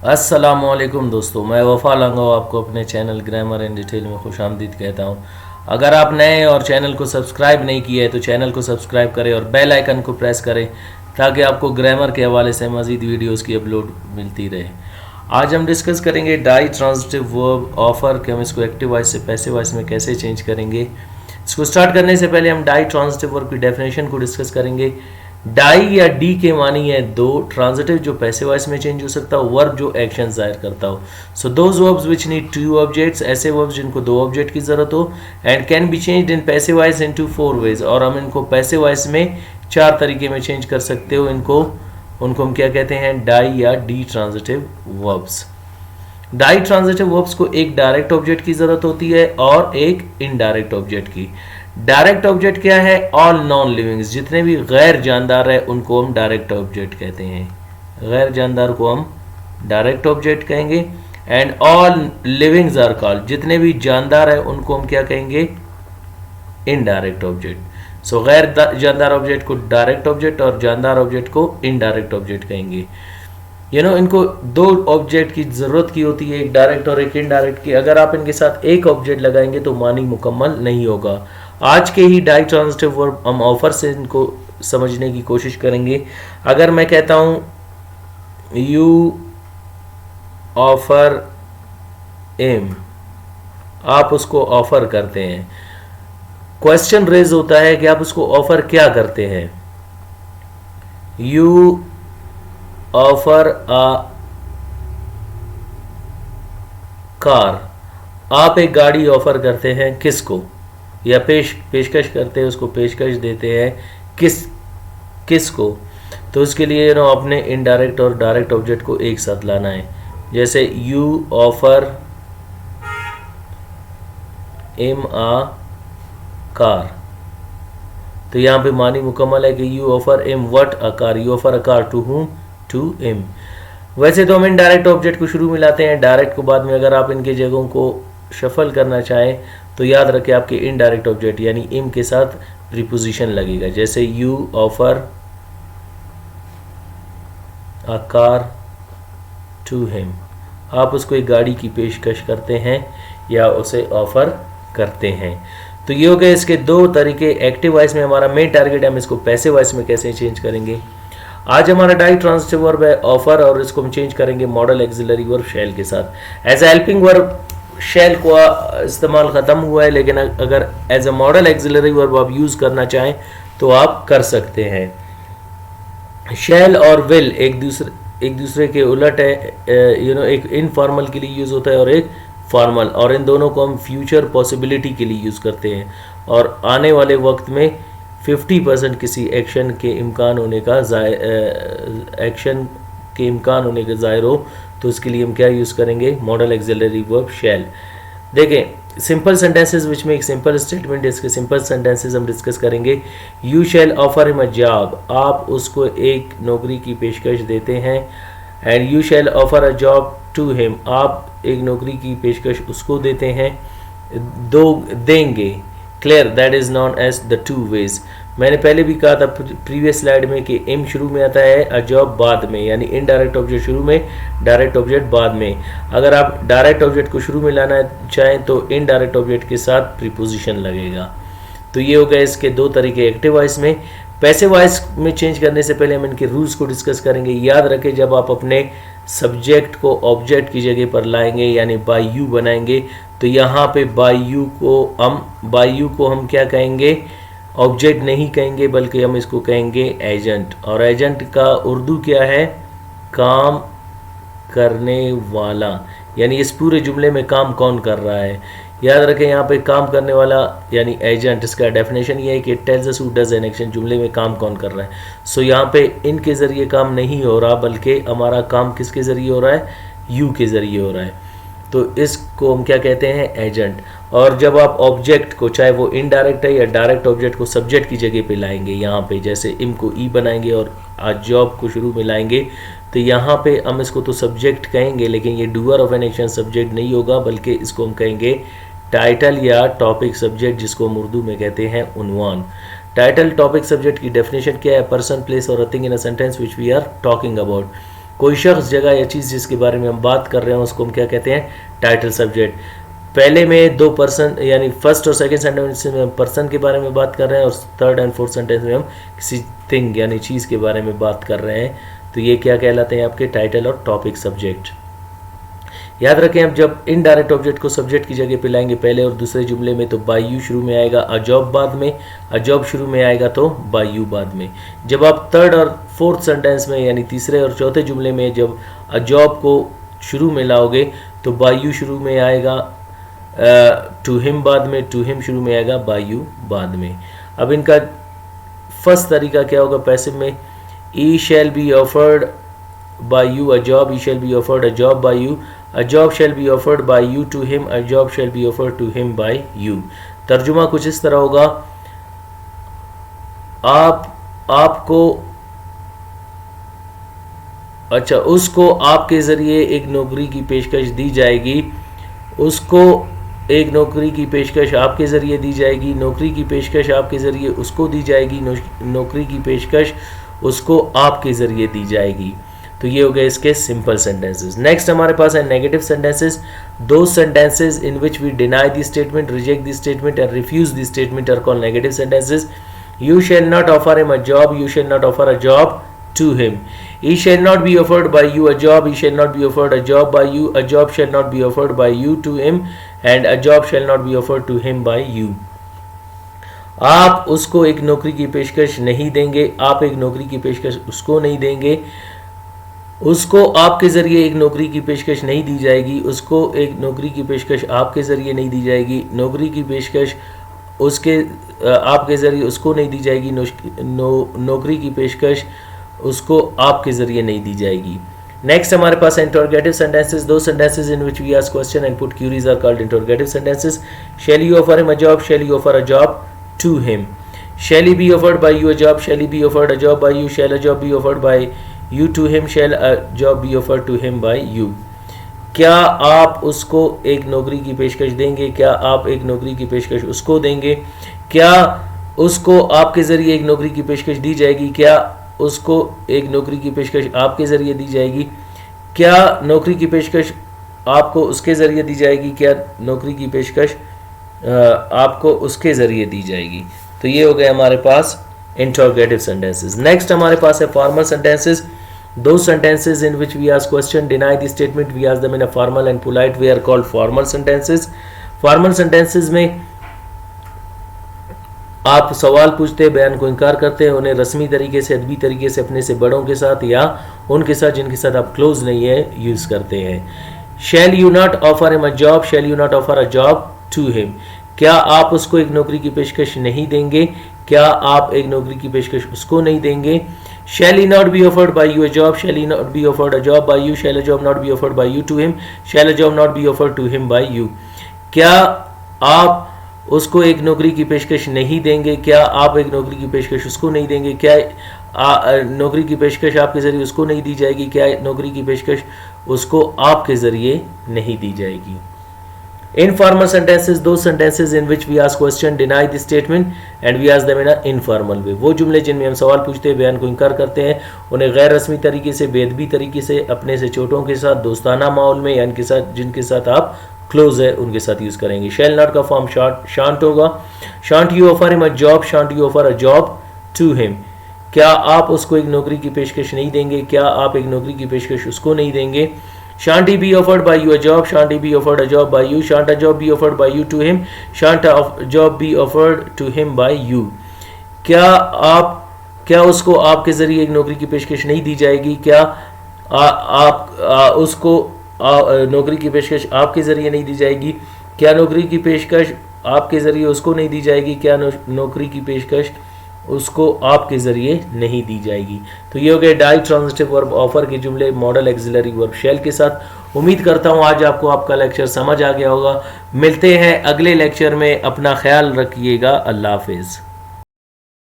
अस्सलामुअलैकुम दोस्तों, मैं वफ़ा लांगो आपको अपने चैनल ग्रामर इन डिटेल में खुशामदीद कहता हूँ। अगर आप नए हैं और चैनल को सब्सक्राइब नहीं किया है तो चैनल को सब्सक्राइब करें और बेल आइकन को प्रेस करें ताकि आपको ग्रामर के हवाले से मज़ीद वीडियोस की अपलोड मिलती रहे। आज हम डिस्कस करेंगे डाई ट्रांजिटिव वर्ब ऑफर कि हम इसको एक्टिव वॉइस से पैसिव वॉइस में कैसे चेंज करेंगे। इसको स्टार्ट करने से पहले हम डाई ट्रांजिटिव वर्ब की डेफिनेशन को डिस्कस करेंगे। डाई या डी के मानी है दो, ट्रांजिटिव जो पैसिव वॉइस में चेंज हो सकता हो, वर्ब जो एक्शन जाहिर करता हो। So those verbs which need two objects, ऐसे वर्ब्स जिनको दो ऑब्जेक्ट की जरूरत हो, and can be changed in passive voice into 4 ways, और हम इनको पैसिव वॉइस में 4 तरीके में चेंज कर सकते हो। उनको हम क्या कहते हैं, डाई या ditransitive verbs. Ditransitive verbs को एक डायरेक्ट ऑब्जेक्ट की जरूरत होती है और एक इनडायरेक्ट ऑब्जेक्ट की। डायरेक्ट ऑब्जेक्ट क्या है, ऑल नॉन लिविंग्स, जितने भी गैर जानदार है उनको हम डायरेक्ट ऑब्जेक्ट कहते हैं। गैर जानदार को हम डायरेक्ट ऑब्जेक्ट कहेंगे। And all livings are called, जितने भी जानदार है उनको हम क्या कहेंगे, इनडायरेक्ट ऑब्जेक्ट। सो गैर जानदार ऑब्जेक्ट को डायरेक्ट ऑब्जेक्ट और जानदार ऑब्जेक्ट को इनडायरेक्ट ऑब्जेक्ट कहेंगे। इनको दो ऑब्जेक्ट की ज़रूरत की होती है, एक डायरेक्ट और एक इनडायरेक्ट की। अगर आप इनके साथ एक ऑब्जेक्ट लगाएंगे तो मानी मुकम्मल नहीं होगा। आज के ही डाई ट्रांजिटिव वर्ब हम ऑफर से इनको समझने की कोशिश करेंगे। अगर मैं कहता हूं यू ऑफर एम, आप उसको ऑफर करते हैं, क्वेश्चन रेज होता है कि आप उसको ऑफर क्या करते हैं। यू ऑफर अ कार, आप एक गाड़ी ऑफर करते हैं किसको, या पेशकश करते हैं, उसको पेशकश देते हैं किसको। तो उसके लिए अपने इनडायरेक्ट और डायरेक्ट ऑब्जेक्ट को एक साथ लाना है। जैसे you offer M uh car, तो यहाँ पे मानी मुकम्मल है कि you offer M what a car, you offer a car to whom, to M. वैसे तो हम इनडायरेक्ट ऑब्जेक्ट को शुरू में लाते हैं, डायरेक्ट को बाद में। अगर आप इनके जगहों को शफल करना चाहें तो याद रखें आपके इनडायरेक्ट ऑब्जेक्ट यानी इम के साथ प्रीपोजिशन लगेगा। जैसे you offer a car to him, आप उसको एक गाड़ी की पेशकश करते हैं या उसे ऑफर करते हैं। तो ये हो गए इसके दो तरीके। एक्टिव वॉइस में हमारा मेन टारगेट है हम इसको पैसिव वॉइस में कैसे चेंज करेंगे। आज हमारा डाई ट्रांजिटिव वर्ब है ऑफर, और इसको हम चेंज करेंगे मॉडल एक्सिलरी वर्ब शैल के साथ। As a helping verb shall को इस्तेमाल ख़त्म हुआ है, लेकिन अगर as a modal auxiliary verb आप यूज़ करना चाहें तो आप कर सकते हैं। शैल और विल एक दूसरे के उलट है। एक इनफॉर्मल के लिए यूज़ होता है और एक फॉर्मल, और इन दोनों को हम फ्यूचर पॉसिबिलिटी के लिए यूज़ करते हैं। और आने वाले वक्त में 50% किसी एक्शन के इम्कान होने का ज़ाहिर हो तो उसके लिए हम क्या यूज़ करेंगे, मॉडल एक्सिलरी वर्ब शैल। देखें, सिंपल सेंटेंसेस विच में एक सिंपल स्टेटमेंट, इसके सिंपल सेंटेंसेस हम डिस्कस करेंगे। You shall offer him a job, आप उसको एक नौकरी की पेशकश देते हैं। And you shall offer a job to him, आप एक नौकरी की पेशकश उसको देते हैं, देंगे। Clear, that is known as the two ways. मैंने पहले भी कहा था प्रीवियस स्लाइड में कि एम शुरू में आता है, अ जॉब बाद में, यानी इनडायरेक्ट ऑब्जेक्ट शुरू में, डायरेक्ट ऑब्जेक्ट बाद में। अगर आप डायरेक्ट ऑब्जेक्ट को शुरू में लाना चाहें तो इनडायरेक्ट ऑब्जेक्ट के साथ प्रीपोजिशन लगेगा। तो ये हो गए इसके दो तरीके एक्टिव वॉइस में। पैसिव वॉइस में चेंज करने से पहले हम इनके रूल्स को डिस्कस करेंगे। याद रखें, जब आप अपने सब्जेक्ट को ऑब्जेक्ट की जगह पर लाएंगे यानी बाय यू बनाएंगे, तो यहाँ पे बाय यू को हम क्या कहेंगे, ऑब्जेक्ट नहीं कहेंगे, बल्कि हम इसको कहेंगे एजेंट। और एजेंट का उर्दू क्या है, काम करने वाला, यानी इस पूरे जुमले में काम कौन कर रहा है। याद रखें, यहाँ पे काम करने वाला यानी एजेंट, इसका डेफिनेशन ये है कि it tells us who does an action, जुमले में काम कौन कर रहा है। सो यहाँ पे इनके ज़रिए काम नहीं हो रहा, बल्कि हमारा काम किसके ज़रिए हो रहा है, यू के ज़रिए हो रहा है। तो इसको हम क्या कहते हैं, एजेंट। और जब आप ऑब्जेक्ट को, चाहे वो इनडायरेक्ट है या डायरेक्ट ऑब्जेक्ट को सब्जेक्ट की जगह पे लाएंगे, यहाँ पे जैसे इम को ई बनाएंगे और आज जॉब को शुरू में लाएंगे, तो यहाँ पे हम इसको तो सब्जेक्ट कहेंगे, लेकिन ये doer of an action subject नहीं होगा, बल्कि इसको हम कहेंगे टाइटल या टॉपिक सब्जेक्ट, जिसको हम उर्दू में कहते हैं उन्वान। टाइटल टॉपिक सब्जेक्ट की डेफिनेशन क्या है, पर्सन, प्लेस और a thing in a sentence which we are talking about. कोई शख्स, जगह या चीज़ जिसके बारे में हम बात कर रहे हैं उसको हम क्या कहते हैं? Title subject. पहले में 2 पर्सन यानी फर्स्ट और सेकंड सेंटेंस में हम पर्सन के बारे में बात कर रहे हैं और थर्ड एंड फोर्थ सेंटेंस में हम किसी थिंग यानी चीज़ के बारे में बात कर रहे हैं। तो ये क्या कहलाते हैं? आपके टाइटल और टॉपिक सब्जेक्ट। याद रखें, अब जब इनडायरेक्ट ऑब्जेक्ट को सब्जेक्ट की जगह पे लाएंगे पहले और दूसरे जुमले में तो बाय यू शुरू में आएगा, अ जॉब बाद में, अ जॉब शुरू में आएगा तो बाय यू बाद में। जब आप थर्ड और फोर्थ सेंटेंस में यानी तीसरे और चौथे जुमले में जब अ जॉब को शुरू में लाओगे तो बाय यू शुरू में आएगा, टू हिम बाद में, टू हिम शुरू में आएगा, बाय यू बाद में। अब इनका फर्स्ट तरीका क्या होगा? पैसिव में I shall be offered by you a job, I shall be offered a job by you, a job shall be offered by you to him, a job shall be offered to him by you। तर्जुमा कुछ इस तरह होगा, आपको अच्छा उसको आपके ज़रिए एक नौकरी की पेशकश दी जाएगी, उसको एक नौकरी की पेशकश आपके ज़रिए दी जाएगी, नौकरी की पेशकश आपके ज़रिए उसको दी जाएगी, नौकरी की पेशकश उसको आपके ज़रिए दी जाएगी। तो ये हो गए इसके सिंपल सेंटेंसेस। नेक्स्ट हमारे पास है negative sentences. Those sentences in which we deny the statement, reject the statement and refuse the statement are called negative sentences. You shall not offer him a job, you shall not offer a job to him. He shall not be offered by you a job, he shall not be offered a job by you, a job shall not be offered by you to him, and a job shall not be offered to him by you. आप उसको एक नौकरी की पेशकश नहीं देंगे, आप एक नौकरी की पेशकश उसको नहीं देंगे, उसको आपके ज़रिए एक नौकरी की पेशकश नहीं दी जाएगी, उसको एक नौकरी की पेशकश आपके ज़रिए नहीं दी जाएगी, नौकरी की पेशकश उसके आपके ज़रिए उसको नहीं दी जाएगी, नौकरी की पेशकश उसको आपके ज़रिए नहीं दी जाएगी। नेक्स्ट हमारे पास है interrogative sentences. Those sentences in which we ask question and put queries are called interrogative sentences. Shall you offer him a job, shall you offer a job to him. Shall he be offered by you a job, shall he be offered a job by you, shall a job be offered by you to him, shall a job be offered to him by you. क्या आप उसको एक नौकरी की पेशकश देंगे, क्या आप एक नौकरी की पेशकश उसको देंगे, क्या उसको आपके ज़रिए एक नौकरी की पेशकश दी जाएगी, क्या उसको एक नौकरी की पेशकश आपके ज़रिए दी जाएगी, क्या नौकरी की पेशकश आपको उसके ज़रिए दी जाएगी, क्या नौकरी की पेशकश आपको उसके ज़रिए दी जाएगी। तो ये हो गए हमारे पास इंटरोगेटिव सेंटेंसेस। नेक्स्ट हमारे पास है formal sentences. Those sentences in which we ask question, deny the statement, we ask them in a formal and polite way are called formal sentences. Formal sentences में आप सवाल पूछते हैं, बयान को इनकार करते हैं, उन्हें रस्मी तरीके से, अदबी तरीके से अपने से बड़ों के साथ या उनके साथ जिनके साथ आप क्लोज नहीं है यूज़ करते हैं। Shall you not offer him a job, shall you not offer a job to him. क्या आप उसको एक नौकरी की पेशकश नहीं देंगे, क्या आप एक नौकरी की पेशकश उसको नहीं देंगे। Shall he not be offered by you a job, shall he not be offered a job by you, shall a job not be offered by you to him, shall a job not be offered to him by you. क्या आप उसको एक नौकरी की पेशकश नहीं देंगे, क्या आप एक नौकरी की पेशकश उसको नहीं देंगे, क्या नौकरी की पेशकश आपके ज़रिए उसको नहीं दी जाएगी, क्या नौकरी की पेशकश उसको आपके ज़रिए नहीं दी जाएगी। Informal sentences, those sentences in which we ask question, deny the statement and we ask them in a informal way. वो जुमले जिनमें हम सवाल पूछते हैं, बयान को इनकार करते हैं, उन्हें गैर रस्मी तरीके से, बेअदबी तरीके से, अपने से छोटों के साथ, दोस्ताना माहौल में या इनके साथ जिनके साथ आप क्लोज है उनके साथ यूज़ करेंगे। शैल नॉट का फॉर्म शांट होगा। Shan't you offer him a job, shan't you offer a job to him. क्या आप उसको एक नौकरी की पेशकश नहीं देंगे, क्या आप एक नौकरी की पेशकश उसको नहीं देंगे। Shan't he be offered by you a job, shan't he be offered a job by you, shan't a job be offered by you to him, shan't a job be offered to him by you. क्या उसको आपके ज़रिए एक नौकरी की पेशकश नहीं दी जाएगी, क्या उसको नौकरी की पेशकश आपके ज़रिए नहीं दी जाएगी, क्या नौकरी की पेशकश आपके ज़रिए उसको नहीं दी जाएगी, क्या नौकरी की पेशकश उसको आपके ज़रिए नहीं दी जाएगी। तो ये हो गए डाई ट्रांजिटिव वर्ब ऑफर के जुमले मॉडल एक्सिलरी वर्ब शैल के साथ। उम्मीद करता हूँ आज आपको आपका लेक्चर समझ आ गया होगा। मिलते हैं अगले लेक्चर में, अपना ख्याल रखिएगा। अल्लाह हाफिज़।